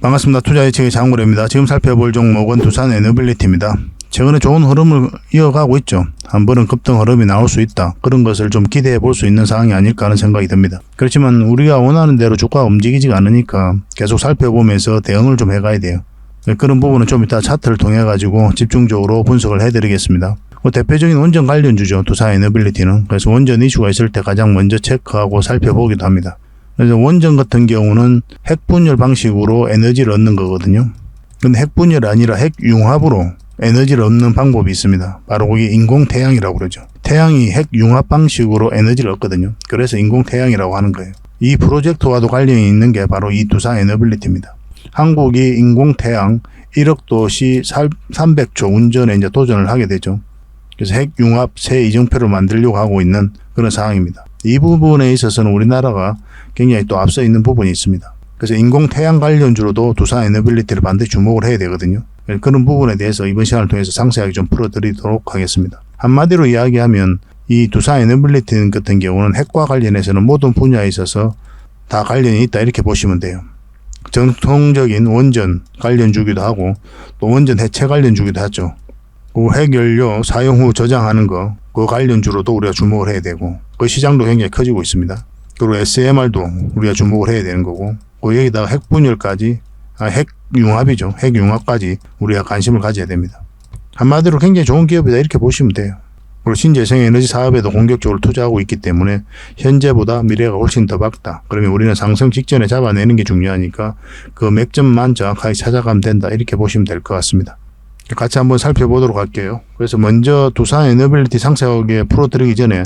반갑습니다. 투자예측의 장구래입니다. 지금 살펴볼 종목은 두산 에너빌리티입니다. 최근에 좋은 흐름을 이어가고 있죠. 한 번은 급등 흐름이 나올 수 있다. 그런 것을 좀 기대해 볼 수 있는 상황이 아닐까 하는 생각이 듭니다. 그렇지만 우리가 원하는 대로 주가가 움직이지가 않으니까 계속 살펴보면서 대응을 좀 해가야 돼요. 그런 부분은 좀 이따 차트를 통해 가지고 집중적으로 분석을 해드리겠습니다. 대표적인 원전 관련주죠. 두산 에너빌리티는. 그래서 원전 이슈가 있을 때 가장 먼저 체크하고 살펴보기도 합니다. 그래서 원전 같은 경우는 핵분열 방식으로 에너지를 얻는 거거든요. 근데 핵분열이 아니라 핵융합으로 에너지를 얻는 방법이 있습니다. 바로 그게 인공태양이라고 그러죠. 태양이 핵융합 방식으로 에너지를 얻거든요. 그래서 인공태양이라고 하는 거예요. 이 프로젝트와도 관련이 있는 게 바로 이 두산 에너빌리티입니다. 한국이 인공태양 1억 도시 300조 운전에 이제 도전을 하게 되죠. 그래서 핵융합 새 이정표를 만들려고 하고 있는 그런 상황입니다. 이 부분에 있어서는 우리나라가 굉장히 또 앞서 있는 부분이 있습니다. 그래서 인공태양 관련주로도 두산 에너빌리티를 반드시 주목을 해야 되거든요. 그런 부분에 대해서 이번 시간을 통해서 상세하게 좀 풀어드리도록 하겠습니다. 한마디로 이야기하면 이 두산 에너빌리티 같은 경우는 핵과 관련해서는 모든 분야에 있어서 다 관련이 있다 이렇게 보시면 돼요. 전통적인 원전 관련주기도 하고 또 원전 해체 관련주기도 하죠. 그 핵연료 사용 후 저장하는 거, 그 관련주로도 우리가 주목을 해야 되고, 그 시장도 굉장히 커지고 있습니다. 그리고 SMR도 우리가 주목을 해야 되는 거고, 그 여기다가 핵분열까지, 핵융합이죠. 핵융합까지 우리가 관심을 가져야 됩니다. 한마디로 굉장히 좋은 기업이다 이렇게 보시면 돼요. 그리고 신재생에너지 사업에도 공격적으로 투자하고 있기 때문에 현재보다 미래가 훨씬 더 밝다. 그러면 우리는 상승 직전에 잡아내는 게 중요하니까 그 맥점만 정확하게 찾아가면 된다 이렇게 보시면 될 것 같습니다. 같이 한번 살펴보도록 할게요. 그래서 먼저 두산 에너빌리티 상세하게 풀어드리기 전에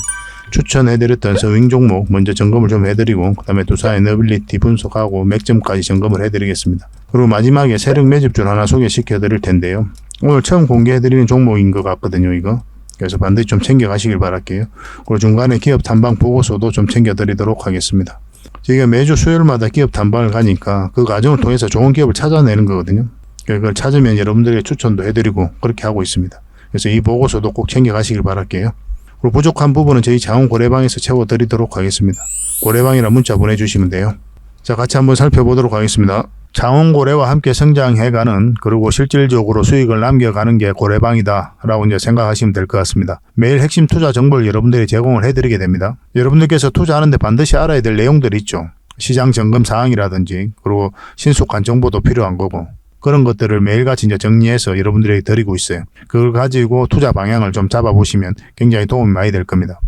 추천해드렸던 서윙 종목 먼저 점검을 좀 해드리고 그 다음에 두산 에너빌리티 분석하고 맥점까지 점검을 해드리겠습니다. 그리고 마지막에 세력 매집줄 하나 소개시켜 드릴 텐데요. 오늘 처음 공개해드리는 종목인 것 같거든요. 이거. 그래서 반드시 좀 챙겨가시길 바랄게요. 그리고 중간에 기업 탐방 보고서도 좀 챙겨드리도록 하겠습니다. 저희가 매주 수요일마다 기업 탐방을 가니까 그 과정을 통해서 좋은 기업을 찾아내는 거거든요. 그걸 찾으면 여러분들에게 추천도 해드리고 그렇게 하고 있습니다. 그래서 이 보고서도 꼭 챙겨가시길 바랄게요. 그리고 부족한 부분은 저희 자원 고래방에서 채워드리도록 하겠습니다. 고래방이라 문자 보내주시면 돼요. 자, 같이 한번 살펴보도록 하겠습니다. 자원 고래와 함께 성장해가는 그리고 실질적으로 수익을 남겨가는 게 고래방이다 라고 이제 생각하시면 될 것 같습니다. 매일 핵심 투자 정보를 여러분들이 제공을 해드리게 됩니다. 여러분들께서 투자하는데 반드시 알아야 될 내용들이 있죠. 시장 점검 사항이라든지 그리고 신속한 정보도 필요한 거고 그런 것들을 매일같이 이제 정리해서 여러분들에게 드리고 있어요. 그걸 가지고 투자 방향을 좀 잡아보시면 굉장히 도움이 많이 될 겁니다.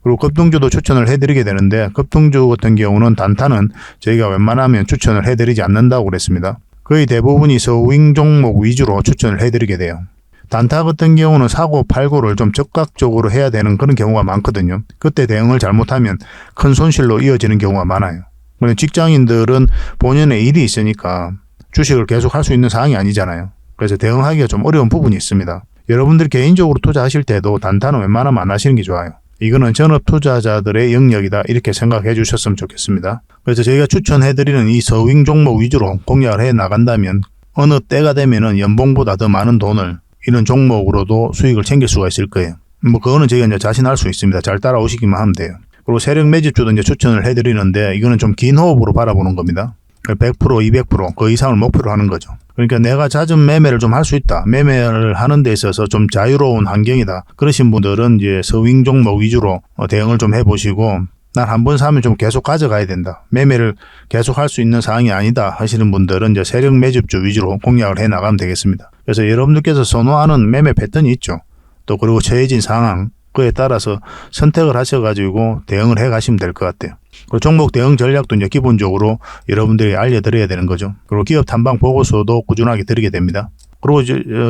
그리고 급등주도 추천을 해드리게 되는데 급등주 같은 경우는 단타는 저희가 웬만하면 추천을 해드리지 않는다고 그랬습니다. 거의 대부분이 서윙 종목 위주로 추천을 해드리게 돼요. 단타 같은 경우는 사고 팔고를 좀 적극적으로 해야 되는 그런 경우가 많거든요. 그때 대응을 잘못하면 큰 손실로 이어지는 경우가 많아요. 직장인들은 본연의 일이 있으니까 주식을 계속 할 수 있는 상황이 아니잖아요. 그래서 대응하기가 좀 어려운 부분이 있습니다. 여러분들 개인적으로 투자하실 때도 단타는 웬만하면 안 하시는 게 좋아요. 이거는 전업 투자자들의 영역이다 이렇게 생각해 주셨으면 좋겠습니다. 그래서 저희가 추천해드리는 이 서윙 종목 위주로 공략을 해 나간다면 어느 때가 되면은 연봉보다 더 많은 돈을 이런 종목으로도 수익을 챙길 수가 있을 거예요. 그거는 저희가 이제 자신할 수 있습니다. 잘 따라오시기만 하면 돼요. 그리고 세력 매집주도 이제 추천을 해드리는데 이거는 좀 긴 호흡으로 바라보는 겁니다. 100%, 200%, 그 이상을 목표로 하는 거죠. 그러니까 내가 잦은 매매를 좀 할 수 있다. 매매를 하는 데 있어서 좀 자유로운 환경이다. 그러신 분들은 이제 서윙 종목 위주로 대응을 좀 해보시고 난 한 번 사면 좀 계속 가져가야 된다. 매매를 계속 할 수 있는 상황이 아니다 하시는 분들은 이제 세력 매집주 위주로 공략을 해 나가면 되겠습니다. 그래서 여러분들께서 선호하는 매매 패턴이 있죠. 또 그리고 처해진 상황 그에 따라서 선택을 하셔가지고 대응을 해 가시면 될 것 같아요. 그리고 종목 대응 전략도 이제 기본적으로 여러분들이 알려드려야 되는 거죠. 그리고 기업 탐방 보고서도 꾸준하게 드리게 됩니다. 그리고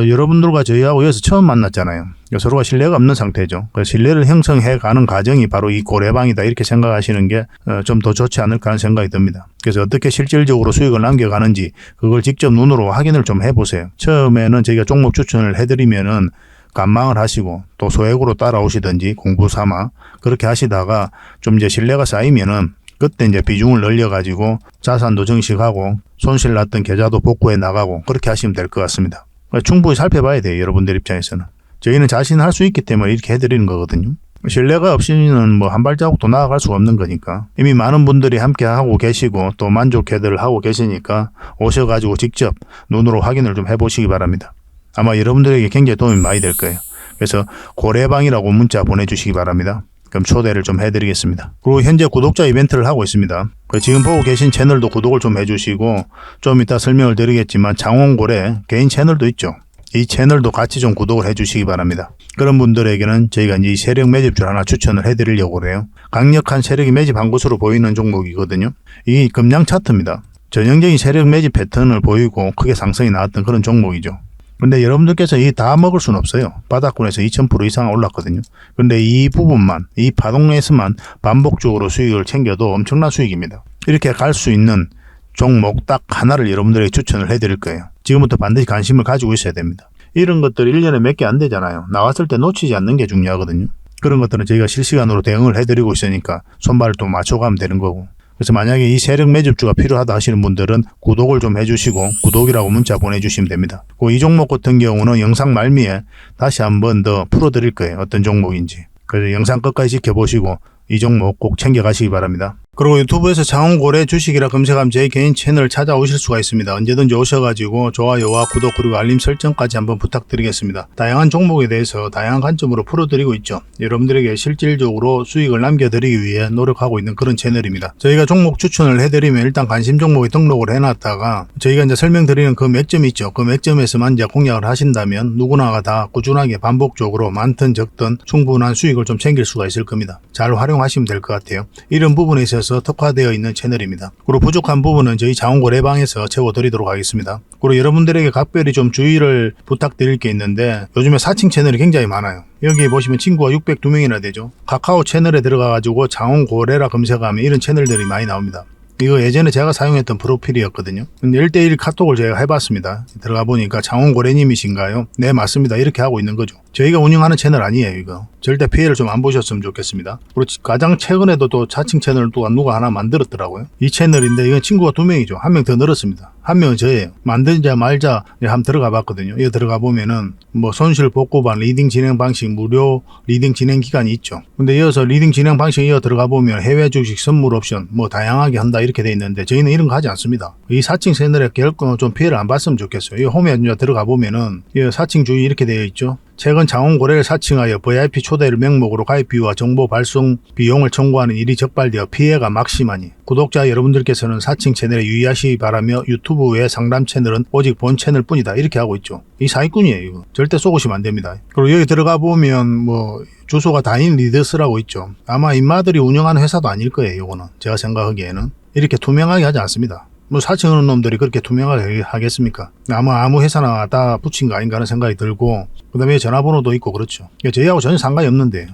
여러분들과 저희하고 여기서 처음 만났잖아요. 서로가 신뢰가 없는 상태죠. 그래서 신뢰를 형성해 가는 과정이 바로 이 고래방이다 이렇게 생각하시는 게 좀 더 좋지 않을까 하는 생각이 듭니다. 그래서 어떻게 실질적으로 수익을 남겨가는지 그걸 직접 눈으로 확인을 좀 해보세요. 처음에는 저희가 종목 추천을 해드리면은 관망을 하시고 또 소액으로 따라오시든지 공부 삼아 그렇게 하시다가 좀 이제 신뢰가 쌓이면은 그때 이제 비중을 늘려가지고 자산도 증식하고 손실 났던 계좌도 복구해 나가고 그렇게 하시면 될 것 같습니다. 충분히 살펴봐야 돼요. 여러분들 입장에서는. 저희는 자신할 수 있기 때문에 이렇게 해드리는 거거든요. 신뢰가 없이는 뭐 한 발자국도 나아갈 수가 없는 거니까. 이미 많은 분들이 함께 하고 계시고 또 만족해들 하고 계시니까 오셔가지고 직접 눈으로 확인을 좀 해보시기 바랍니다. 아마 여러분들에게 굉장히 도움이 많이 될 거예요. 그래서 고래방이라고 문자 보내주시기 바랍니다. 그럼 초대를 좀 해드리겠습니다. 그리고 현재 구독자 이벤트를 하고 있습니다. 지금 보고 계신 채널도 구독을 좀 해주시고 좀 이따 설명을 드리겠지만 장원고래 개인 채널도 있죠. 이 채널도 같이 좀 구독을 해주시기 바랍니다. 그런 분들에게는 저희가 이제 이 세력 매집줄 하나 추천을 해드리려고 그래요. 강력한 세력이 매집한 것으로 보이는 종목이거든요. 이 금량 차트입니다. 전형적인 세력 매집 패턴을 보이고 크게 상승이 나왔던 그런 종목이죠. 근데 여러분들께서 이 다 먹을 수는 없어요. 바닥권에서 2000% 이상 올랐거든요. 근데 이 부분만, 이 파동에서만 반복적으로 수익을 챙겨도 엄청난 수익입니다. 이렇게 갈 수 있는 종목 딱 하나를 여러분들에게 추천을 해드릴 거예요. 지금부터 반드시 관심을 가지고 있어야 됩니다. 이런 것들 1년에 몇 개 안 되잖아요. 나왔을 때 놓치지 않는 게 중요하거든요. 그런 것들은 저희가 실시간으로 대응을 해드리고 있으니까 손발을 또 맞춰가면 되는 거고. 그래서 만약에 이 세력 매집주가 필요하다 하시는 분들은 구독을 좀 해주시고 구독이라고 문자 보내주시면 됩니다. 이 종목 같은 경우는 영상 말미에 다시 한번 더 풀어드릴 거예요. 어떤 종목인지. 그래서 영상 끝까지 지켜보시고 이 종목 꼭 챙겨가시기 바랍니다. 그리고 유튜브에서 장원고래 주식이라 검색하면 제 개인 채널 찾아오실 수가 있습니다. 언제든지 오셔가지고 좋아요와 구독 그리고 알림 설정까지 한번 부탁드리겠습니다. 다양한 종목에 대해서 다양한 관점으로 풀어드리고 있죠. 여러분들에게 실질적으로 수익을 남겨드리기 위해 노력하고 있는 그런 채널입니다. 저희가 종목 추천을 해드리면 일단 관심 종목에 등록을 해놨다가 저희가 이제 설명드리는 그 맥점이 있죠. 그 맥점에서만 이제 공략을 하신다면 누구나가 다 꾸준하게 반복적으로 많든 적든 충분한 수익을 좀 챙길 수가 있을 겁니다. 잘 활용하시면 될 것 같아요. 이런 부분에 있어서 특화되어 있는 채널입니다. 그리고 부족한 부분은 저희 장원고래방에서 채워드리도록 하겠습니다. 그리고 여러분들에게 각별히 좀 주의를 부탁드릴 게 있는데 요즘에 사칭 채널이 굉장히 많아요. 여기 보시면 친구가 602명이나 되죠. 카카오 채널에 들어가가지고 장원고래라 검색하면 이런 채널들이 많이 나옵니다. 이거 예전에 제가 사용했던 프로필이었거든요. 근데 1대1 카톡을 제가 해봤습니다. 들어가 보니까 장원고래님이신가요? 네, 맞습니다. 이렇게 하고 있는 거죠. 저희가 운영하는 채널 아니에요, 이거. 절대 피해를 좀 안 보셨으면 좋겠습니다. 그리고 가장 최근에도 또 자칭 채널을 또 누가 하나 만들었더라고요. 이 채널인데 이건 친구가 2명이죠. 한 명 더 늘었습니다. 한 명은 저예요. 만들자 말자 한번 들어가 봤거든요. 여기 들어가 보면은 뭐 손실 복구반 리딩 진행 방식 무료 리딩 진행 기간이 있죠. 근데 이어서 리딩 진행 방식 이어 들어가 보면 해외 주식 선물 옵션 뭐 다양하게 한다 이렇게 돼 있는데 저희는 이런 거 하지 않습니다. 이 사칭 채널에 결코 좀 피해를 안 봤으면 좋겠어요. 이 홈에 들어가 보면은 이 사칭 주의 이렇게 되어 있죠. 최근 장원고래를 사칭하여 VIP 초대를 명목으로 가입 비유와 정보 발송 비용을 청구하는 일이 적발되어 피해가 막심하니 구독자 여러분들께서는 사칭 채널에 유의하시기 바라며 유튜브 외 상담 채널은 오직 본 채널 뿐이다 이렇게 하고 있죠. 이 사기꾼이에요. 이거 절대 속으시면 안 됩니다. 그리고 여기 들어가 보면 뭐 주소가 다인 리더스라고 있죠. 아마 인마들이 운영하는 회사도 아닐 거예요. 이거는 제가 생각하기에는 이렇게 투명하게 하지 않습니다. 뭐 사칭하는 놈들이 그렇게 투명하게 하겠습니까? 아무 회사나 다 붙인 거 아닌가 하는 생각이 들고 그 다음에 전화번호도 있고 그렇죠. 저희하고 전혀 상관이 없는데요.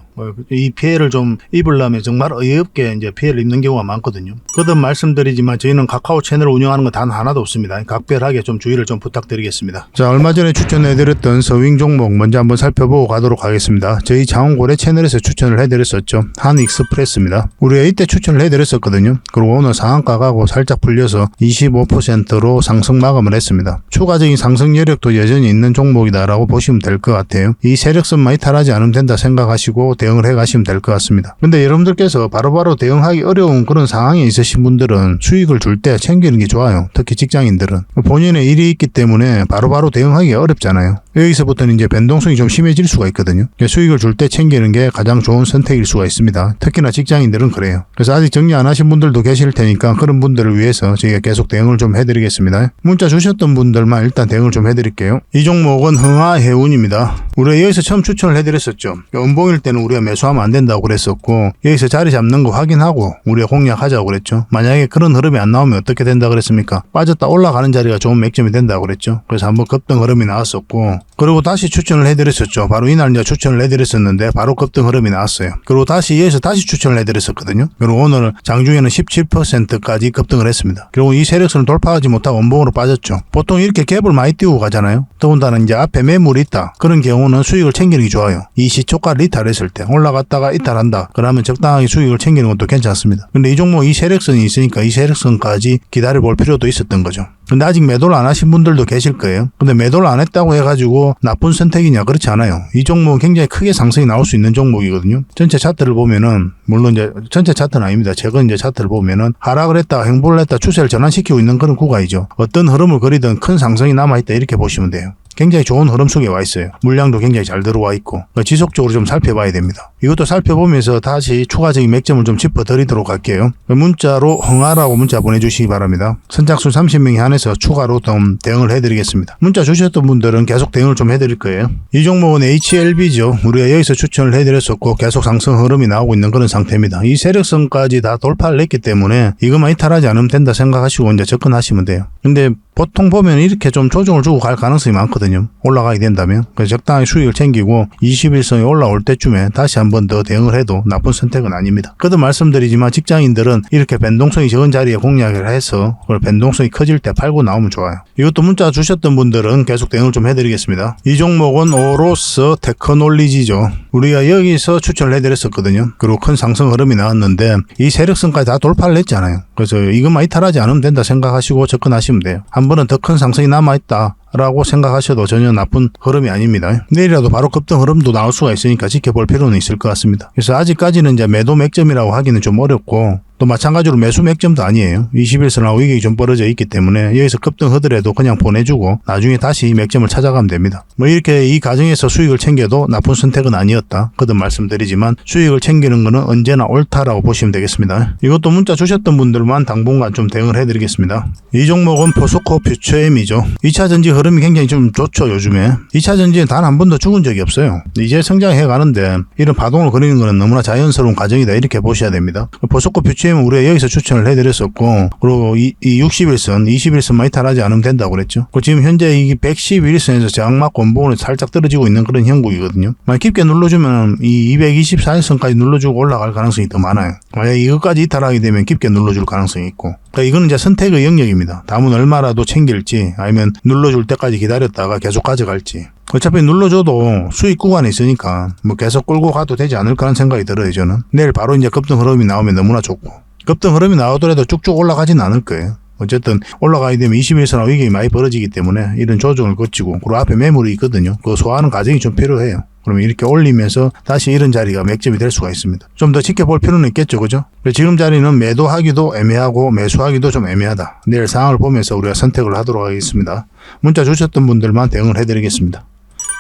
이 피해를 좀 입으려면 정말 어이없게 이제 피해를 입는 경우가 많거든요. 거듭 말씀드리지만 저희는 카카오 채널을 운영하는 건 단 하나도 없습니다. 각별하게 좀 주의를 좀 부탁드리겠습니다. 자, 얼마 전에 추천해드렸던 서윙 종목 먼저 한번 살펴보고 가도록 하겠습니다. 저희 장원고래 채널에서 추천을 해드렸었죠. 한익스프레스입니다. 우리가 이때 추천을 해드렸었거든요. 그리고 오늘 상한가 가고 살짝 풀려서 25%로 상승 마감을 했습니다. 추가적인 상승 여력도 여전히 있는 종목이다라고 보시면 될 것 같아요. 이 세력선만 이탈하지 않으면 된다 생각하시고 대응을 해가시면 될 것 같습니다. 근데 여러분들께서 바로바로 대응하기 어려운 그런 상황에 있으신 분들은 수익을 줄 때 챙기는 게 좋아요. 특히 직장인들은. 본인의 일이 있기 때문에 바로바로 대응하기가 어렵잖아요. 여기서부터는 이제 변동성이 좀 심해질 수가 있거든요. 수익을 줄 때 챙기는 게 가장 좋은 선택일 수가 있습니다. 특히나 직장인들은 그래요. 그래서 아직 정리 안 하신 분들도 계실 테니까 그런 분들을 위해서 저희가 계속 대응을 좀 해드리겠습니다. 문자 주셨던 분들만 일단 대응을 좀 해드릴게요. 이 종목은 흥하해운입니다. 우리가 여기서 처음 추천을 해드렸었죠. 음봉일 때는 우리가 매수하면 안 된다고 그랬었고 여기서 자리 잡는 거 확인하고 우리가 공략하자고 그랬죠. 만약에 그런 흐름이 안 나오면 어떻게 된다 그랬습니까? 빠졌다 올라가는 자리가 좋은 맥점이 된다고 그랬죠. 그래서 한번 급등 흐름이 나왔었고 그리고 다시 추천을 해드렸었죠. 바로 이날 이제 추천을 해드렸었는데 바로 급등 흐름이 나왔어요. 그리고 다시 여기서 다시 추천을 해드렸었거든요. 그리고 오늘 장중에는 17%까지 급등을 했습니다. 그리고 이 세력선을 돌파하지 못하고 원봉으로 빠졌죠. 보통 이렇게 갭을 많이 띄우고 가잖아요. 더군다나 이제 앞에 매물이 있다. 그런 경우는 수익을 챙기는 게 좋아요. 이 시초가를 이탈했을 때 올라갔다가 이탈한다. 그러면 적당하게 수익을 챙기는 것도 괜찮습니다. 근데 이 종목 이 세력선이 있으니까 이 세력선까지 기다려볼 필요도 있었던 거죠. 근데 아직 매도를 안 하신 분들도 계실 거예요. 근데 매도를 안 했다고 해가지고 나쁜 선택이냐? 그렇지 않아요. 이 종목은 굉장히 크게 상승이 나올 수 있는 종목이거든요. 전체 차트를 보면은, 물론 이제 전체 차트는 아닙니다. 최근 이제 차트를 보면은 하락을 했다가 행보를 했다 추세를 전환시키고 있는 그런 구간이죠. 어떤 흐름을 그리든 큰 상승이 남아있다 이렇게 보시면 돼요. 굉장히 좋은 흐름 속에 와 있어요. 물량도 굉장히 잘 들어와 있고 지속적으로 좀 살펴봐야 됩니다. 이것도 살펴보면서 다시 추가적인 맥점을 좀 짚어드리도록 할게요. 문자로 흥하라고 문자 보내주시기 바랍니다. 선착순 30명이 한해서 추가로 좀 대응을 해드리겠습니다. 문자 주셨던 분들은 계속 대응을 좀 해드릴 거예요. 이 종목은 HLB죠. 우리가 여기서 추천을 해드렸었고 계속 상승 흐름이 나오고 있는 그런 상태입니다. 이 세력선까지 다 돌파를 했기 때문에 이것만 이탈하지 않으면 된다 생각하시고 이제 접근하시면 돼요. 근데 보통 보면 이렇게 좀 조정을 주고 갈 가능성이 많거든요. 올라가게 된다면. 그래서 적당히 수익을 챙기고 21선이 올라올 때쯤에 다시 한 번 더 대응을 해도 나쁜 선택은 아닙니다. 그도 말씀드리지만 직장인들은 이렇게 변동성이 적은 자리에 공략을 해서 그걸 변동성이 커질 때 팔고 나오면 좋아요. 이것도 문자 주셨던 분들은 계속 대응을 좀 해드리겠습니다. 이 종목은 오로스 테크놀리지죠. 우리가 여기서 추천을 해드렸었거든요. 그리고 큰 상승 흐름이 나왔는데 이 세력선까지 다 돌파를 했잖아요. 그래서 이것만 이탈하지 않으면 된다 생각하시고 접근하시면 돼요. 한 번은 더 큰 상승이 남아있다 라고 생각하셔도 전혀 나쁜 흐름이 아닙니다. 내일이라도 바로 급등 흐름도 나올 수가 있으니까 지켜볼 필요는 있을 것 같습니다. 그래서 아직까지는 이제 매도 맥점이라고 하기는 좀 어렵고 또 마찬가지로 매수 맥점도 아니에요. 21선하고 이게 좀 벌어져 있기 때문에 여기서 급등 하더라도 그냥 보내주고 나중에 다시 맥점을 찾아가면 됩니다. 뭐 이렇게 이 과정에서 수익을 챙겨도 나쁜 선택은 아니었다. 거듭 말씀드리지만 수익을 챙기는 거는 언제나 옳다라고 보시면 되겠습니다. 이것도 문자 주셨던 분들만 당분간 좀 대응을 해드리겠습니다. 이 종목은 포스코 퓨처엠이죠. 2차 전지 흐름이 굉장히 좀 좋죠. 요즘에 2차 전지는 단 한 번도 죽은 적이 없어요. 이제 성장해 가는데 이런 파동을 그리는 거는 너무나 자연스러운 과정이다 이렇게 보셔야 됩니다. 포스코 퓨처엠은 우리가 여기서 추천을 해드렸었고 그리고 이 61선 21선만 이탈하지 않으면 된다고 그랬죠. 지금 현재 이 111선에서 저항막 원봉으로 살짝 떨어지고 있는 그런 형국이거든요. 만약 깊게 눌러주면 이 224선까지 눌러주고 올라갈 가능성이 더 많아요. 만약 이것까지 이탈하게 되면 깊게 눌러줄 가능성이 있고 그러니까 이거는 이제 선택의 영역입니다. 다음은 얼마라도 챙길지 아니면 눌러줄 때까지 기다렸다가 계속 가져갈지. 어차피 눌러줘도 수익 구간에 있으니까 뭐 계속 끌고 가도 되지 않을까 하는 생각이 들어요. 저는 내일 바로 이제 급등 흐름이 나오면 너무나 좋고 급등 흐름이 나오더라도 쭉쭉 올라가진 않을 거예요. 어쨌든 올라가게 되면 21선하고 이게 많이 벌어지기 때문에 이런 조정을 거치고 그리고 앞에 매물이 있거든요. 그거 소화하는 과정이 좀 필요해요. 그러면 이렇게 올리면서 다시 이런 자리가 맥점이 될 수가 있습니다. 좀 더 지켜볼 필요는 있겠죠. 그죠? 지금 자리는 매도하기도 애매하고 매수하기도 좀 애매하다. 내일 상황을 보면서 우리가 선택을 하도록 하겠습니다. 문자 주셨던 분들만 대응을 해드리겠습니다.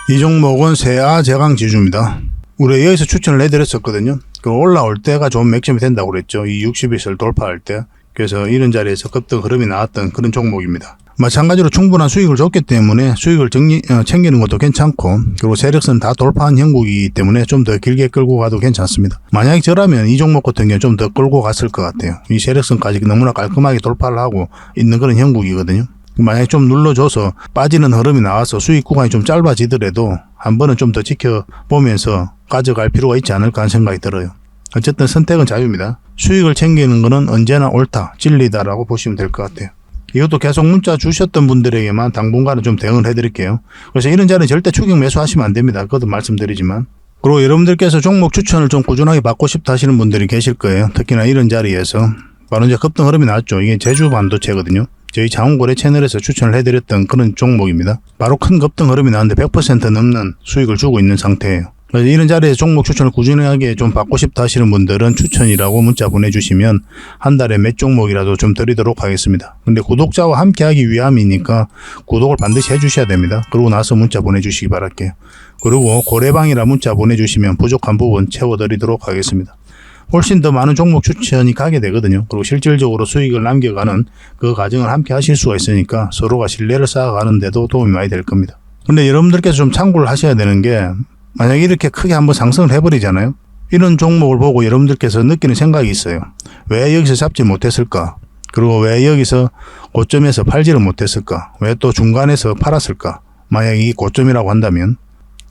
이 종목은 세아제강 지주입니다. 우리가 여기서 추천을 해드렸었거든요. 그 올라올 때가 좋은 맥점이 된다고 그랬죠. 이 60일선을 돌파할 때. 그래서 이런 자리에서 급등 흐름이 나왔던 그런 종목입니다. 마찬가지로 충분한 수익을 줬기 때문에 수익을 챙기는 것도 괜찮고 그리고 세력선 다 돌파한 형국이기 때문에 좀 더 길게 끌고 가도 괜찮습니다. 만약에 저라면 이 종목 같은 경우는 좀 더 끌고 갔을 것 같아요. 이 세력선까지 너무나 깔끔하게 돌파를 하고 있는 그런 형국이거든요. 만약에 좀 눌러줘서 빠지는 흐름이 나와서 수익 구간이 좀 짧아지더라도 한 번은 좀 더 지켜보면서 가져갈 필요가 있지 않을까 하는 생각이 들어요. 어쨌든 선택은 자유입니다. 수익을 챙기는 것은 언제나 옳다, 진리다라고 보시면 될 것 같아요. 이것도 계속 문자 주셨던 분들에게만 당분간은 좀 대응을 해드릴게요. 그래서 이런 자리는 절대 추격 매수하시면 안 됩니다. 그것도 말씀드리지만. 그리고 여러분들께서 종목 추천을 좀 꾸준하게 받고 싶다 하시는 분들이 계실 거예요. 특히나 이런 자리에서. 바로 이제 급등 흐름이 나왔죠. 이게 제주 반도체거든요. 저희 장훈거래 채널에서 추천을 해드렸던 그런 종목입니다. 바로 큰 급등 흐름이 나왔는데 100% 넘는 수익을 주고 있는 상태예요. 그래서 이런 자리에서 종목 추천을 꾸준하게 좀 받고 싶다 하시는 분들은 추천이라고 문자 보내주시면 한 달에 몇 종목이라도 좀 드리도록 하겠습니다. 근데 구독자와 함께 하기 위함이니까 구독을 반드시 해주셔야 됩니다. 그러고 나서 문자 보내주시기 바랄게요. 그리고 고래방이라 문자 보내주시면 부족한 부분 채워드리도록 하겠습니다. 훨씬 더 많은 종목 추천이 가게 되거든요. 그리고 실질적으로 수익을 남겨가는 그 과정을 함께 하실 수가 있으니까 서로가 신뢰를 쌓아가는 데도 도움이 많이 될 겁니다. 근데 여러분들께서 좀 참고를 하셔야 되는 게 만약에 이렇게 크게 한번 상승을 해버리잖아요. 이런 종목을 보고 여러분들께서 느끼는 생각이 있어요. 왜 여기서 잡지 못했을까? 그리고 왜 여기서 고점에서 팔지를 못했을까? 왜 또 중간에서 팔았을까? 만약에 이 고점이라고 한다면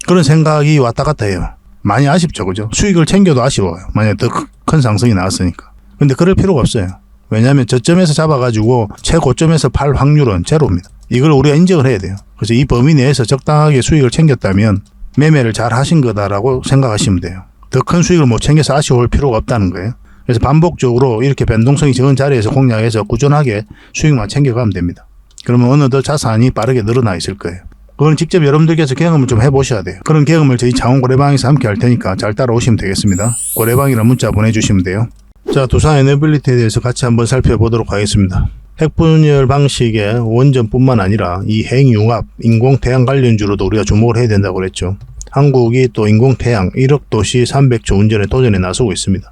그런 생각이 왔다 갔다 해요. 많이 아쉽죠. 그죠? 수익을 챙겨도 아쉬워요. 만약에 더 큰 상승이 나왔으니까. 근데 그럴 필요가 없어요. 왜냐하면 저점에서 잡아가지고 최고점에서 팔 확률은 제로입니다. 이걸 우리가 인정을 해야 돼요. 그래서 이 범위 내에서 적당하게 수익을 챙겼다면 매매를 잘 하신 거다라고 생각하시면 돼요. 더 큰 수익을 못 챙겨서 아쉬울 필요가 없다는 거예요. 그래서 반복적으로 이렇게 변동성이 적은 자리에서 공략해서 꾸준하게 수익만 챙겨가면 됩니다. 그러면 어느덧 자산이 빠르게 늘어나 있을 거예요. 그건 직접 여러분들께서 경험을 좀 해보셔야 돼요. 그런 경험을 저희 창원고래방에서 함께 할 테니까 잘 따라오시면 되겠습니다. 고래방이라 문자 보내주시면 돼요. 자, 두산 에너빌리티에 대해서 같이 한번 살펴보도록 하겠습니다. 핵분열 방식의 원전뿐만 아니라 이 핵융합, 인공태양 관련주로도 우리가 주목을 해야 된다고 그랬죠. 한국이 또 인공태양 1억 도시 300조 운전에 도전에 나서고 있습니다.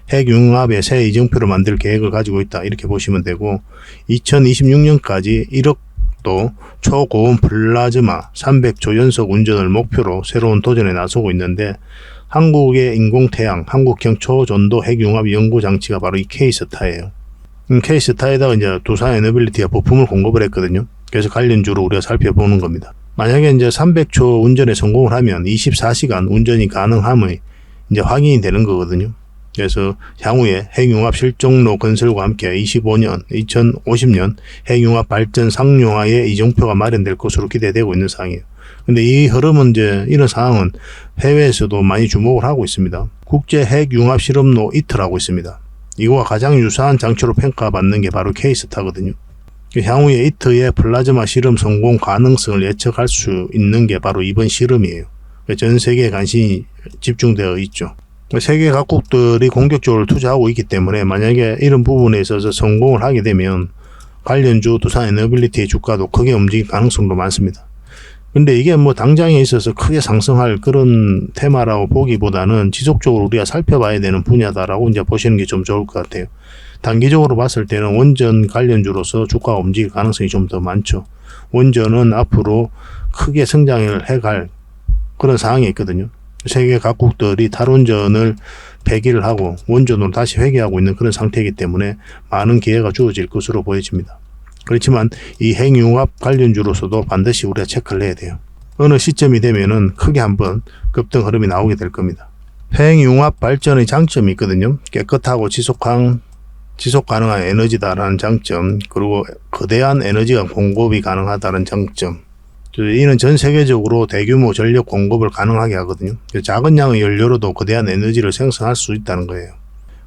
핵융합의 새 이정표를 만들 계획을 가지고 있다, 이렇게 보시면 되고, 2026년까지 1억도 초고온 플라즈마 300조 연속 운전을 목표로 새로운 도전에 나서고 있는데, 한국의 인공태양, 한국형 초전도 핵융합 연구장치가 바로 이 K스타예요. K스타에다가 이제 두산 에너빌리티가 부품을 공급을 했거든요. 그래서 관련주로 우리가 살펴보는 겁니다. 만약에 이제 300초 운전에 성공을 하면 24시간 운전이 가능함의 이제 확인이 되는 거거든요. 그래서 향후에 핵융합 실종로 건설과 함께 2050년 핵융합 발전 상용화의 이정표가 마련될 것으로 기대되고 있는 상황이에요. 근데 이 흐름은 이제 이런 상황은 해외에서도 많이 주목을 하고 있습니다. 국제 핵융합 실험로 이트라고 있습니다. 이거와 가장 유사한 장치로 평가받는 게 바로 K스타거든요. 향후에 이트의 플라즈마 실험 성공 가능성을 예측할 수 있는 게 바로 이번 실험이에요. 전 세계에 관심이 집중되어 있죠. 세계 각국들이 공격적으로 투자하고 있기 때문에 만약에 이런 부분에 있어서 성공을 하게 되면 관련주 두산 에너빌리티의 주가도 크게 움직일 가능성도 많습니다. 근데 이게 뭐 당장에 있어서 크게 상승할 그런 테마라고 보기보다는 지속적으로 우리가 살펴봐야 되는 분야다라고 이제 보시는 게 좀 좋을 것 같아요. 단기적으로 봤을 때는 원전 관련주로서 주가가 움직일 가능성이 좀 더 많죠. 원전은 앞으로 크게 성장을 해갈 그런 상황이 있거든요. 세계 각국들이 탈원전을 폐기를 하고 원전으로 다시 회귀하고 있는 그런 상태이기 때문에 많은 기회가 주어질 것으로 보여집니다. 그렇지만 이 핵융합 관련주로서도 반드시 우리가 체크를 해야 돼요. 어느 시점이 되면은 크게 한번 급등 흐름이 나오게 될 겁니다. 핵융합 발전의 장점이 있거든요. 깨끗하고 지속 가능한 에너지다라는 장점, 그리고 거대한 에너지가 공급이 가능하다는 장점. 이는 전 세계적으로 대규모 전력 공급을 가능하게 하거든요. 작은 양의 연료로도 거대한 에너지를 생성할 수 있다는 거예요.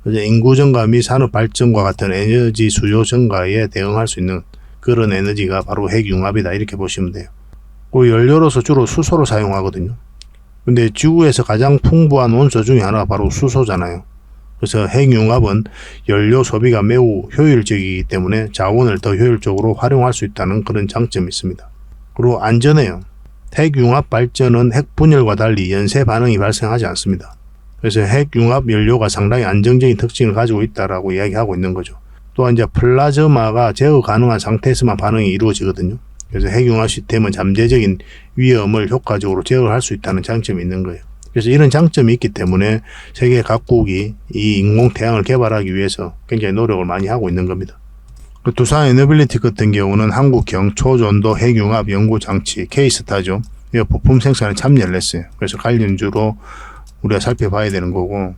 인구 증가 및 산업 발전과 같은 에너지 수요 증가에 대응할 수 있는 그런 에너지가 바로 핵융합이다, 이렇게 보시면 돼요. 그 연료로서 주로 수소를 사용하거든요. 근데 지구에서 가장 풍부한 원소 중에 하나가 바로 수소잖아요. 그래서 핵융합은 연료 소비가 매우 효율적이기 때문에 자원을 더 효율적으로 활용할 수 있다는 그런 장점이 있습니다. 그리고 안전해요. 핵융합 발전은 핵분열과 달리 연쇄 반응이 발생하지 않습니다. 그래서 핵융합 연료가 상당히 안정적인 특징을 가지고 있다라고 이야기하고 있는 거죠. 또한 이제 플라즈마가 제어 가능한 상태에서만 반응이 이루어지거든요. 그래서 핵융합 시스템은 잠재적인 위험을 효과적으로 제어할 수 있다는 장점이 있는 거예요. 그래서 이런 장점이 있기 때문에 세계 각국이 이 인공태양을 개발하기 위해서 굉장히 노력을 많이 하고 있는 겁니다. 두산 에너빌리티 같은 경우는 한국형 초전도 핵융합 연구장치 K스타죠. 이 부품 생산에 참여를 했어요. 그래서 관련주로 우리가 살펴봐야 되는 거고,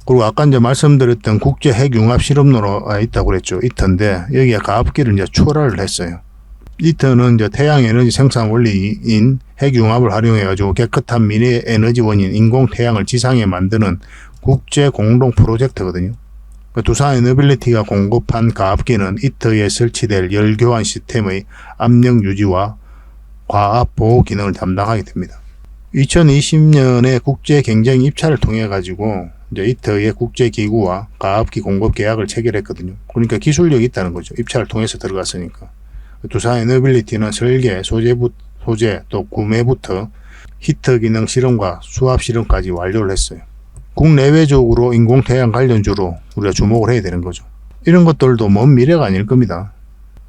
그리고 아까 이제 말씀드렸던 국제 핵융합 실험로가 있다고 그랬죠. 이터인데 여기에 가압기를 이제 출하를 했어요. 이터는 이제 태양 에너지 생산 원리인 핵융합을 활용해 가지고 깨끗한 미래 에너지 원인 인공태양을 지상에 만드는 국제 공동 프로젝트거든요. 두산 에너빌리티가 공급한 가압기는 이터에 설치될 열 교환 시스템의 압력 유지와 과압 보호 기능을 담당하게 됩니다. 2020년에 국제 경쟁 입찰을 통해 가지고 이제 이터의 국제 기구와 가압기 공급 계약을 체결했거든요. 그러니까 기술력이 있다는 거죠. 입찰을 통해서 들어갔으니까. 두산 에너빌리티는 설계, 소재 또 구매부터 히터 기능 실험과 수압 실험까지 완료를 했어요. 국내외적으로 인공태양 관련주로 우리가 주목을 해야 되는 거죠. 이런 것들도 먼 미래가 아닐 겁니다.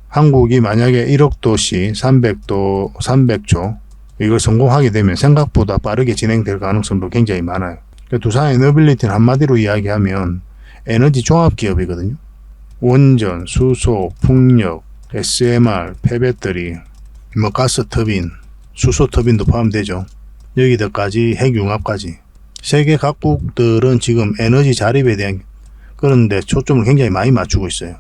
한국이 만약에 1억 도시 300조 이걸 성공하게 되면 생각보다 빠르게 진행될 가능성도 굉장히 많아요. 두산 에너빌리티는 한마디로 이야기하면 에너지 종합 기업이거든요. 원전, 수소, 풍력, SMR, 폐배터리, 가스 터빈, 수소 터빈도 포함되죠. 여기들까지 핵융합까지. 세계 각국들은 지금 에너지 자립에 대한 그런데 초점을 굉장히 많이 맞추고 있어요.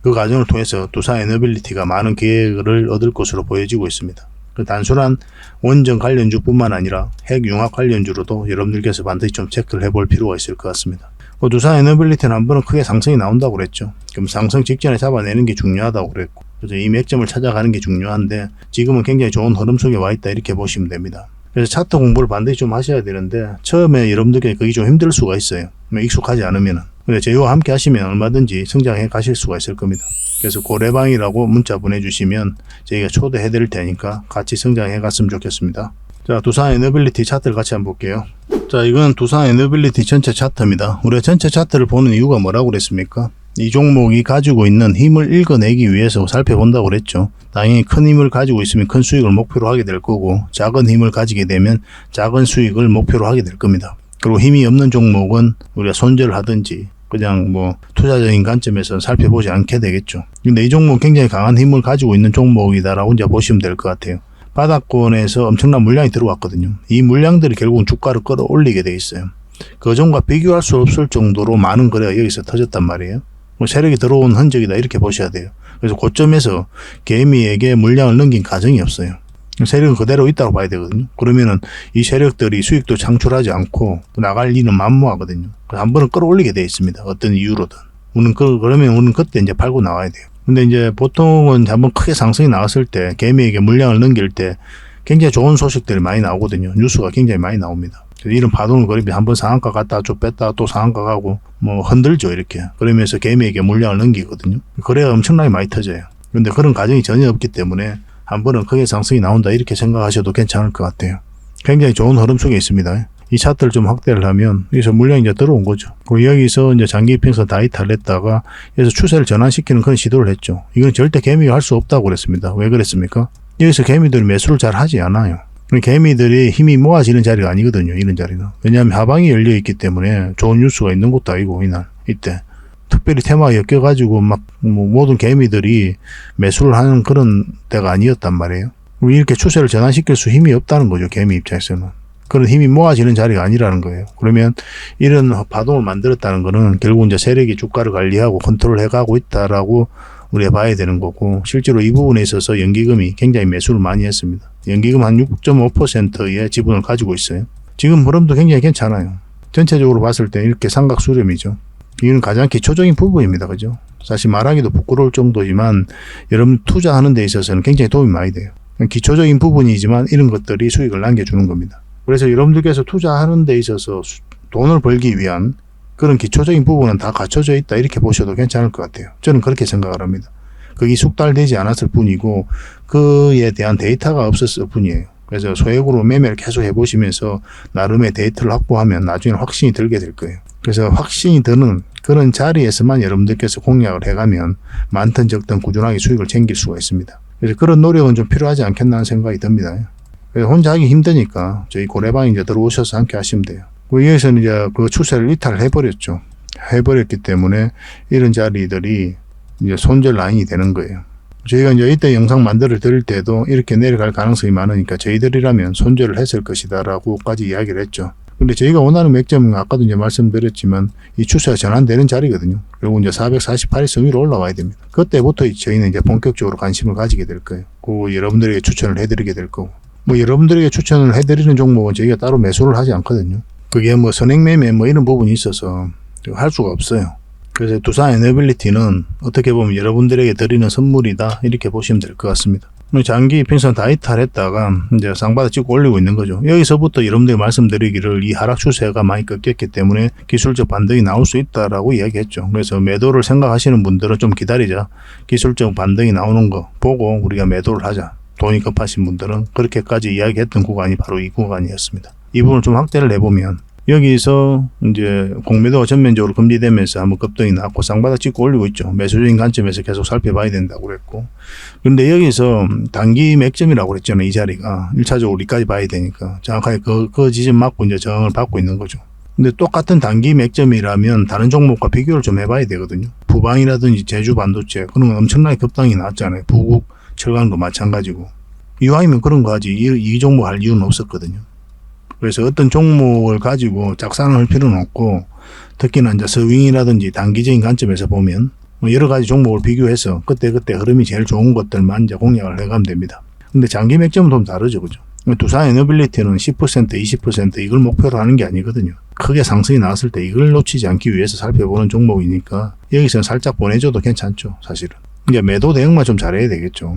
그 과정을 통해서 두산 에너빌리티가 많은 기회를 얻을 것으로 보여지고 있습니다. 단순한 원전 관련주뿐만 아니라 핵융합 관련주로도 여러분들께서 반드시 좀 체크를 해볼 필요가 있을 것 같습니다. 두산 에너빌리티는 한 번은 크게 상승이 나온다고 그랬죠. 그럼 상승 직전에 잡아내는 게 중요하다고 그랬고, 그래서 이 맥점을 찾아가는 게 중요한데 지금은 굉장히 좋은 흐름 속에 와 있다 이렇게 보시면 됩니다. 그래서 차트 공부를 반드시 좀 하셔야 되는데 처음에 여러분들께 그게 좀 힘들 수가 있어요. 익숙하지 않으면은. 근데 저희와 함께 하시면 얼마든지 성장해 가실 수가 있을 겁니다. 그래서 고래방이라고 문자 보내주시면 저희가 초대해 드릴 테니까 같이 성장해 갔으면 좋겠습니다. 자, 두산 에너빌리티 차트를 같이 한번 볼게요. 자, 이건 두산 에너빌리티 전체 차트입니다. 우리가 전체 차트를 보는 이유가 뭐라고 그랬습니까? 이 종목이 가지고 있는 힘을 읽어내기 위해서 살펴본다고 그랬죠. 당연히 큰 힘을 가지고 있으면 큰 수익을 목표로 하게 될 거고 작은 힘을 가지게 되면 작은 수익을 목표로 하게 될 겁니다. 그리고 힘이 없는 종목은 우리가 손절을 하든지 그냥 뭐 투자적인 관점에서 살펴보지 않게 되겠죠. 근데 이 종목은 굉장히 강한 힘을 가지고 있는 종목이다라고 이제 보시면 될 것 같아요. 바닥권에서 엄청난 물량이 들어왔거든요. 이 물량들이 결국은 주가를 끌어올리게 돼 있어요. 그전과 비교할 수 없을 정도로 많은 거래가 여기서 터졌단 말이에요. 세력이 들어온 흔적이다 이렇게 보셔야 돼요. 그래서 고점에서 개미에게 물량을 넘긴 가정이 없어요. 세력은 그대로 있다고 봐야 되거든요. 그러면은 이 세력들이 수익도 창출하지 않고 나갈 일은 만무하거든요. 한 번은 끌어올리게 돼 있습니다. 어떤 이유로든. 그러면 우리는 그때 이제 팔고 나와야 돼요. 근데 이제 보통은 한번 크게 상승이 나왔을 때 개미에게 물량을 넘길 때 굉장히 좋은 소식들이 많이 나오거든요. 뉴스가 굉장히 많이 나옵니다. 이런 파동을 그리면 한번 상한가 갔다 좀 뺐다 또 상한가 가고 뭐 흔들죠 이렇게. 그러면서 개미에게 물량을 넘기거든요. 거래가 엄청나게 많이 터져요. 근데 그런 과정이 전혀 없기 때문에 한 번은 크게 상승이 나온다 이렇게 생각하셔도 괜찮을 것 같아요. 굉장히 좋은 흐름 속에 있습니다. 이 차트를 좀 확대를 하면 여기서 물량이 이제 들어온 거죠. 그리고 여기서 이제 장기 이평선 다 이탈을 했다가 여기서 추세를 전환시키는 그런 시도를 했죠. 이건 절대 개미가 할 수 없다고 그랬습니다. 왜 그랬습니까? 여기서 개미들이 매수를 잘 하지 않아요. 개미들이 힘이 모아지는 자리가 아니거든요. 이런 자리는. 왜냐하면 하방이 열려 있기 때문에 좋은 뉴스가 있는 것도 아니고 이때 특별히 테마가 엮여가지고 막 모든 개미들이 매수를 하는 그런 때가 아니었단 말이에요. 이렇게 추세를 전환시킬 수 힘이 없다는 거죠. 개미 입장에서는. 그런 힘이 모아지는 자리가 아니라는 거예요. 그러면 이런 파동을 만들었다는 거는 결국 이제 세력이 주가를 관리하고 컨트롤 해가고 있다라고 우리가 봐야 되는 거고, 실제로 이 부분에 있어서 연기금이 굉장히 매수를 많이 했습니다. 연기금 한 6.5%의 지분을 가지고 있어요. 지금 흐름도 굉장히 괜찮아요. 전체적으로 봤을 때 이렇게 삼각 수렴이죠. 이건 가장 기초적인 부분입니다. 그죠? 사실 말하기도 부끄러울 정도지만 여러분 투자하는 데 있어서는 굉장히 도움이 많이 돼요. 기초적인 부분이지만 이런 것들이 수익을 남겨주는 겁니다. 그래서 여러분들께서 투자하는 데 있어서 돈을 벌기 위한 그런 기초적인 부분은 다 갖춰져 있다 이렇게 보셔도 괜찮을 것 같아요. 저는 그렇게 생각을 합니다. 그게 숙달되지 않았을 뿐이고 그에 대한 데이터가 없었을 뿐이에요. 그래서 소액으로 매매를 계속 해보시면서 나름의 데이터를 확보하면 나중에 확신이 들게 될 거예요. 그래서 확신이 드는 그런 자리에서만 여러분들께서 공략을 해가면 많든 적든 꾸준하게 수익을 챙길 수가 있습니다. 그래서 그런 노력은 좀 필요하지 않겠나 하는 생각이 듭니다. 그래서 혼자 하기 힘드니까 저희 고래방에 이제 들어오셔서 함께 하시면 돼요. 여기서는 이제 그 추세를 이탈을 해버렸죠. 해버렸기 때문에 이런 자리들이 이제 손절 라인이 되는 거예요. 저희가 이제 이때 영상 만들어 드릴 때도 이렇게 내려갈 가능성이 많으니까 저희들이라면 손절을 했을 것이다라고까지 이야기를 했죠. 근데 저희가 원하는 맥점은 아까도 이제 말씀드렸지만 이 추세가 전환되는 자리거든요. 그리고 이제 448선 위로 올라와야 됩니다. 그때부터 저희는 이제 본격적으로 관심을 가지게 될 거예요. 그리고 여러분들에게 추천을 해드리게 될 거고. 뭐 여러분들에게 추천을 해드리는 종목은 저희가 따로 매수를 하지 않거든요. 그게 뭐 선행매매 뭐 이런 부분이 있어서 할 수가 없어요. 그래서 두산 에너빌리티는 어떻게 보면 여러분들에게 드리는 선물이다 이렇게 보시면 될 것 같습니다. 장기 이평선 다 이탈했다가 이제 쌍바닥 찍고 올리고 있는 거죠. 여기서부터 여러분들이 말씀드리기를 이 하락 추세가 많이 꺾였기 때문에 기술적 반등이 나올 수 있다라고 이야기했죠. 그래서 매도를 생각하시는 분들은 좀 기다리자. 기술적 반등이 나오는 거 보고 우리가 매도를 하자. 돈이 급하신 분들은 그렇게까지 이야기했던 구간이 바로 이 구간이었습니다. 이 부분을 좀 확대를 해보면 여기서 이제 공매도가 전면적으로 금지되면서 한번 급등이 나왔고 쌍바닥 찍고 올리고 있죠. 매수적인 관점에서 계속 살펴봐야 된다고 그랬고. 그런데 여기서 단기 맥점이라고 그랬잖아요. 이 자리가 1차적으로 여기까지 봐야 되니까 정확하게 그 지점 맞고 이제 저항을 받고 있는 거죠. 근데 똑같은 단기 맥점이라면 다른 종목과 비교를 좀 해봐야 되거든요. 부방이라든지 제주 반도체 그런 건 엄청나게 급등이 나왔잖아요. 부국 철강도 마찬가지고. 이왕이면 그런 거 하지 이 종목 할 이유는 없었거든요. 그래서 어떤 종목을 가지고 짝사랑을 할 필요는 없고, 특히나 이제 스윙이라든지 단기적인 관점에서 보면 여러 가지 종목을 비교해서 그때 흐름이 제일 좋은 것들만 이제 공략을 해가면 됩니다. 근데 장기 맥점은 좀 다르죠, 그죠? 두산 에너빌리티는 10%, 20% 이걸 목표로 하는 게 아니거든요. 크게 상승이 나왔을 때 이걸 놓치지 않기 위해서 살펴보는 종목이니까 여기서는 살짝 보내줘도 괜찮죠, 사실은. 이제 매도 대응만 좀 잘해야 되겠죠.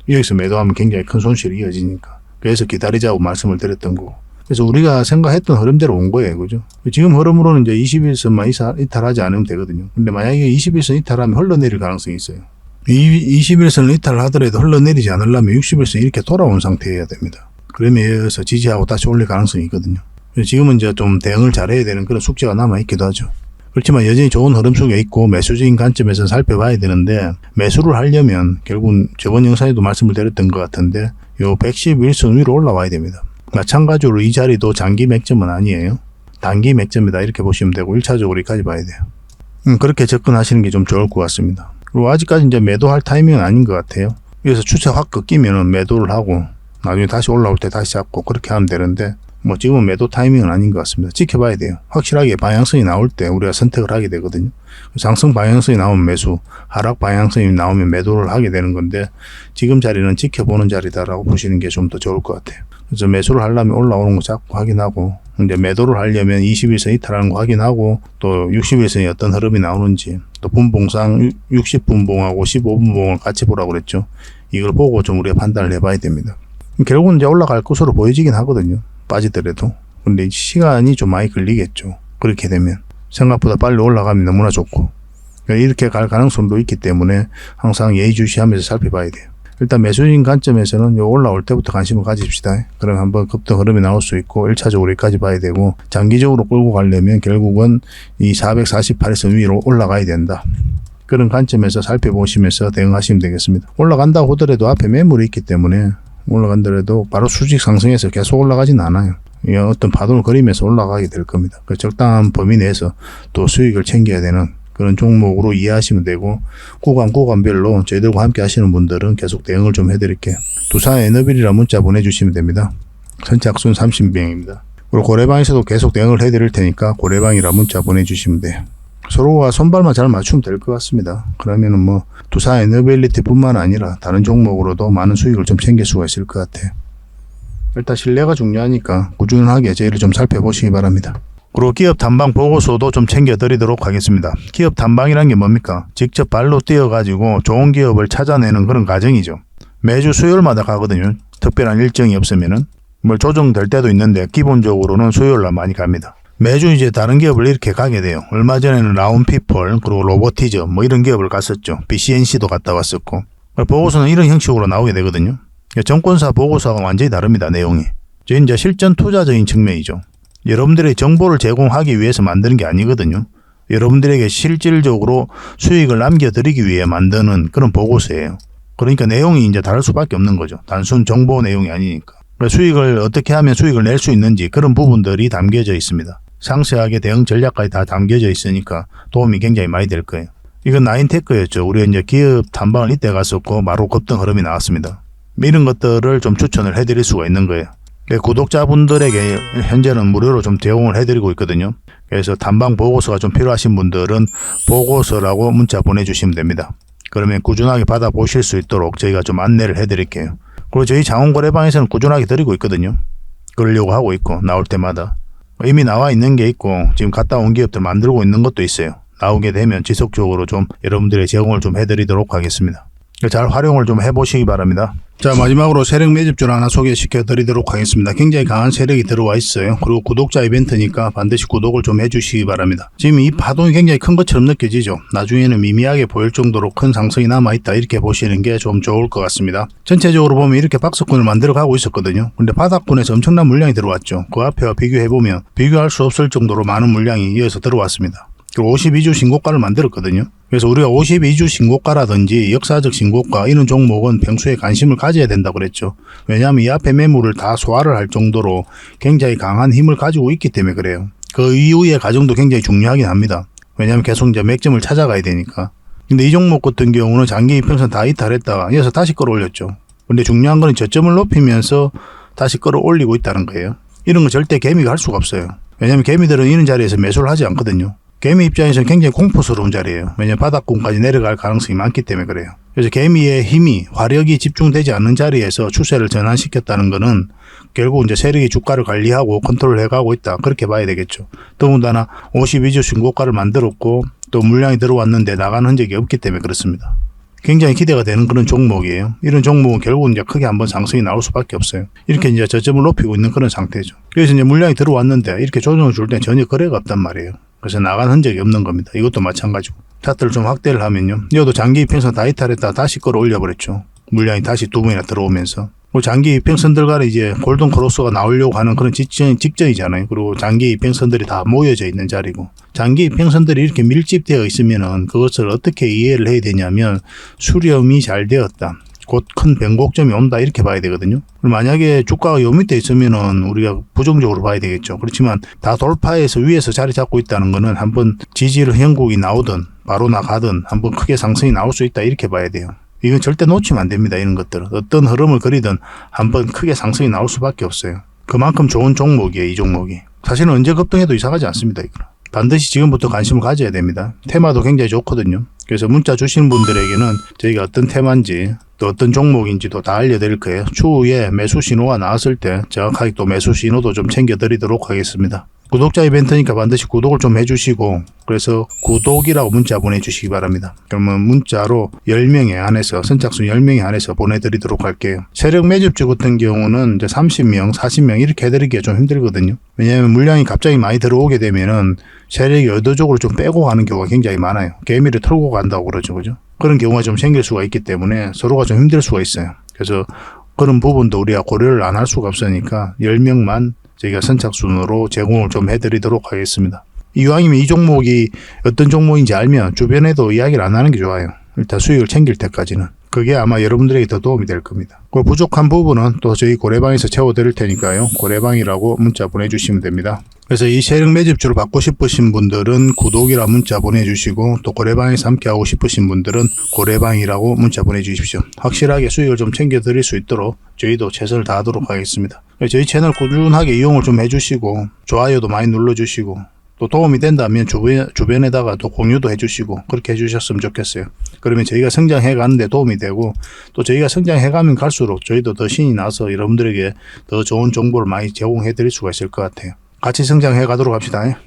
여기서 매도하면 굉장히 큰 손실이 이어지니까. 그래서 기다리자고 말씀을 드렸던 거고. 그래서 우리가 생각했던 흐름대로 온 거예요. 그죠? 지금 흐름으로는 이제 21선만 이탈하지 않으면 되거든요. 근데 만약에 21선 이탈하면 흘러내릴 가능성이 있어요. 21선을 이탈을 하더라도 흘러내리지 않으려면 61선 이렇게 돌아온 상태여야 됩니다. 그러면 여기서 지지하고 다시 올릴 가능성이 있거든요. 지금은 이제 좀 대응을 잘해야 되는 그런 숙제가 남아있기도 하죠. 그렇지만 여전히 좋은 흐름 속에 있고 매수적인 관점에서 살펴봐야 되는데, 매수를 하려면 결국은 저번 영상에도 말씀을 드렸던 것 같은데 요 111선 위로 올라와야 됩니다. 마찬가지로 이 자리도 장기 맥점은 아니에요. 단기 맥점이다 이렇게 보시면 되고 1차적으로 여기까지 봐야 돼요. 그렇게 접근하시는 게 좀 좋을 것 같습니다. 그리고 아직까지 이제 매도할 타이밍은 아닌 것 같아요. 그래서 추세 확 꺾이면은 매도를 하고 나중에 다시 올라올 때 다시 잡고 그렇게 하면 되는데, 뭐 지금은 매도 타이밍은 아닌 것 같습니다. 지켜봐야 돼요. 확실하게 방향성이 나올 때 우리가 선택을 하게 되거든요. 상승 방향성이 나오면 매수, 하락 방향성이 나오면 매도를 하게 되는 건데, 지금 자리는 지켜보는 자리다라고 보시는 게 좀 더 좋을 것 같아요. 그래서 매수를 하려면 올라오는 거 잡고 확인하고, 이제 매도를 하려면 21선 이탈하는 거 확인하고, 또 61선이 어떤 흐름이 나오는지, 또 분봉상 60분봉하고 15분봉을 같이 보라고 그랬죠. 이걸 보고 좀 우리가 판단을 해봐야 됩니다. 결국은 이제 올라갈 것으로 보여지긴 하거든요. 빠지더라도. 근데 시간이 좀 많이 걸리겠죠. 그렇게 되면 생각보다 빨리 올라가면 너무나 좋고, 이렇게 갈 가능성도 있기 때문에 항상 예의주시하면서 살펴봐야 돼요. 일단 매수인 관점에서는 요 올라올 때부터 관심을 가집시다. 그럼 한번 급등 흐름이 나올 수 있고 1차적으로 여기까지 봐야 되고, 장기적으로 끌고 가려면 결국은 이 448선 위로 올라가야 된다. 그런 관점에서 살펴보시면서 대응하시면 되겠습니다. 올라간다고 하더라도 앞에 매물이 있기 때문에 올라간더라도 바로 수직 상승해서 계속 올라가진 않아요. 어떤 파동을 그리면서 올라가게 될 겁니다. 그 적당한 범위 내에서 또 수익을 챙겨야 되는 그런 종목으로 이해하시면 되고, 구간별로 저희들과 함께 하시는 분들은 계속 대응을 좀 해드릴게요. 두산 에너빌이라 문자 보내주시면 됩니다. 선착순 30명입니다. 그리고 고래방에서도 계속 대응을 해드릴 테니까 고래방이라 문자 보내주시면 돼요. 서로가 손발만 잘 맞추면 될 것 같습니다. 그러면은 뭐 두산 에너빌리티 뿐만 아니라 다른 종목으로도 많은 수익을 좀 챙길 수가 있을 것 같아요. 일단 신뢰가 중요하니까 꾸준하게 저희를 좀 살펴보시기 바랍니다. 그리고 기업 탐방 보고서도 좀 챙겨드리도록 하겠습니다. 기업 탐방이란 게 뭡니까? 직접 발로 뛰어가지고 좋은 기업을 찾아내는 그런 과정이죠. 매주 수요일마다 가거든요. 특별한 일정이 없으면은. 뭐 조정될 때도 있는데 기본적으로는 수요일날 많이 갑니다. 매주 이제 다른 기업을 이렇게 가게 돼요. 얼마 전에는 라운피플, 그리고 로보티즈 뭐 이런 기업을 갔었죠. BCNC도 갔다 왔었고. 보고서는 이런 형식으로 나오게 되거든요. 정권사 보고서가 완전히 다릅니다. 내용이. 저희 이제 실전 투자적인 측면이죠. 여러분들의 정보를 제공하기 위해서 만드는 게 아니거든요. 여러분들에게 실질적으로 수익을 남겨드리기 위해 만드는 그런 보고서예요. 그러니까 내용이 이제 다를 수밖에 없는 거죠. 단순 정보 내용이 아니니까. 수익을 어떻게 하면 수익을 낼 수 있는지 그런 부분들이 담겨져 있습니다. 상세하게 대응 전략까지 다 담겨져 있으니까 도움이 굉장히 많이 될 거예요. 이건 나인테크였죠. 우리가 이제 기업 탐방을 이때 갔었고 바로 급등 흐름이 나왔습니다. 이런 것들을 좀 추천을 해드릴 수가 있는 거예요. 구독자분들에게 현재는 무료로 좀 제공을 해드리고 있거든요. 그래서 탐방 보고서가 좀 필요하신 분들은 보고서라고 문자 보내주시면 됩니다. 그러면 꾸준하게 받아보실 수 있도록 저희가 좀 안내를 해드릴게요. 그리고 저희 장원거래방에서는 꾸준하게 드리고 있거든요. 그러려고 하고 있고 나올 때마다. 이미 나와 있는 게 있고 지금 갔다 온 기업들 만들고 있는 것도 있어요. 나오게 되면 지속적으로 좀 여러분들의 제공을 좀 해드리도록 하겠습니다. 잘 활용을 좀 해보시기 바랍니다. 자, 마지막으로 세력 매집주를 하나 소개시켜 드리도록 하겠습니다. 굉장히 강한 세력이 들어와 있어요. 그리고 구독자 이벤트니까 반드시 구독을 좀 해주시기 바랍니다. 지금 이 파동이 굉장히 큰 것처럼 느껴지죠. 나중에는 미미하게 보일 정도로 큰 상승이 남아있다 이렇게 보시는 게 좀 좋을 것 같습니다. 전체적으로 보면 이렇게 박스권을 만들어 가고 있었거든요. 근데 바닥권에서 엄청난 물량이 들어왔죠. 그 앞에와 비교해보면 비교할 수 없을 정도로 많은 물량이 이어서 들어왔습니다. 그리고 52주 신고가를 만들었거든요. 그래서 우리가 52주 신고가라든지 역사적 신고가 이런 종목은 평소에 관심을 가져야 된다고 그랬죠. 왜냐하면 이 앞에 매물을 다 소화를 할 정도로 굉장히 강한 힘을 가지고 있기 때문에 그래요. 그 이후의 과정도 굉장히 중요하긴 합니다. 왜냐하면 계속 이제 맥점을 찾아가야 되니까. 근데 이 종목 같은 경우는 장기 이평선 다 이탈했다가 이어서 다시 끌어올렸죠. 근데 중요한 건 저점을 높이면서 다시 끌어올리고 있다는 거예요. 이런 거 절대 개미가 할 수가 없어요. 왜냐하면 개미들은 이런 자리에서 매수를 하지 않거든요. 개미 입장에서는 굉장히 공포스러운 자리예요. 왜냐하면 바닥권까지 내려갈 가능성이 많기 때문에 그래요. 그래서 개미의 힘이 화력이 집중되지 않는 자리에서 추세를 전환시켰다는 것은 결국 이제 세력이 주가를 관리하고 컨트롤 해가고 있다. 그렇게 봐야 되겠죠. 더군다나 52주 신고가를 만들었고 또 물량이 들어왔는데 나가는 흔적이 없기 때문에 그렇습니다. 굉장히 기대가 되는 그런 종목이에요. 이런 종목은 결국은 이제 크게 한번 상승이 나올 수밖에 없어요. 이렇게 이제 저점을 높이고 있는 그런 상태죠. 그래서 이제 물량이 들어왔는데 이렇게 조정을 줄 때 전혀 거래가 없단 말이에요. 그래서 나간 흔적이 없는 겁니다. 이것도 마찬가지고. 차트를 좀 확대를 하면요. 이것도 장기 이평선 다 이탈했다 다시 끌어올려 버렸죠. 물량이 다시 두 번이나 들어오면서. 장기 이평선들 간에 이제 골든 크로스가 나오려고 하는 그런 직전이잖아요. 그리고 장기 이평선들이 다 모여져 있는 자리고, 장기 이평선들이 이렇게 밀집되어 있으면은 그것을 어떻게 이해를 해야 되냐면 수렴이 잘 되었다, 곧 큰 변곡점이 온다, 이렇게 봐야 되거든요. 만약에 주가가 요 밑에 있으면은 우리가 부정적으로 봐야 되겠죠. 그렇지만 다 돌파해서 위에서 자리 잡고 있다는 거는 한번 지지를 형국이 나오든 바로 나가든 한번 크게 상승이 나올 수 있다, 이렇게 봐야 돼요. 이건 절대 놓치면 안 됩니다. 이런 것들은 어떤 흐름을 그리든 한번 크게 상승이 나올 수밖에 없어요. 그만큼 좋은 종목이에요. 이 종목이 사실은 언제 급등해도 이상하지 않습니다. 이거는 반드시 지금부터 관심을 가져야 됩니다. 테마도 굉장히 좋거든요. 그래서 문자 주신 분들에게는 저희가 어떤 테마인지 또 어떤 종목인지도 다 알려드릴 거예요. 추후에 매수 신호가 나왔을 때 정확하게 또 매수 신호도 좀 챙겨드리도록 하겠습니다. 구독자 이벤트니까 반드시 구독을 좀 해주시고, 그래서 구독이라고 문자 보내주시기 바랍니다. 그러면 문자로 10명에 한해서, 선착순 10명에 한해서 보내드리도록 할게요. 세력 매집주 같은 경우는 이제 30명, 40명 이렇게 해드리기가 좀 힘들거든요. 왜냐하면 물량이 갑자기 많이 들어오게 되면은 세력이 의도적으로 좀 빼고 가는 경우가 굉장히 많아요. 개미를 털고 간다고 그러죠. 그죠? 그런 경우가 좀 생길 수가 있기 때문에 서로가 좀 힘들 수가 있어요. 그래서 그런 부분도 우리가 고려를 안 할 수가 없으니까 10명만 저희가 선착순으로 제공을 좀 해드리도록 하겠습니다. 이왕이면 이 종목이 어떤 종목인지 알면 주변에도 이야기를 안 하는 게 좋아요. 일단 수익을 챙길 때까지는. 그게 아마 여러분들에게 더 도움이 될 겁니다. 그 부족한 부분은 또 저희 고래방에서 채워드릴 테니까요. 고래방이라고 문자 보내주시면 됩니다. 그래서 이 세력 매집주를 받고 싶으신 분들은 구독이라 문자 보내주시고, 또 고래방에서 함께하고 싶으신 분들은 고래방이라고 문자 보내주십시오. 확실하게 수익을 좀 챙겨드릴 수 있도록 저희도 최선을 다하도록 하겠습니다. 저희 채널 꾸준하게 이용을 좀 해주시고, 좋아요도 많이 눌러주시고, 또 도움이 된다면 주변에다가 또 공유도 해주시고, 그렇게 해주셨으면 좋겠어요. 그러면 저희가 성장해 가는데 도움이 되고, 또 저희가 성장해 가면 갈수록 저희도 더 신이 나서 여러분들에게 더 좋은 정보를 많이 제공해 드릴 수가 있을 것 같아요. 같이 성장해 가도록 합시다.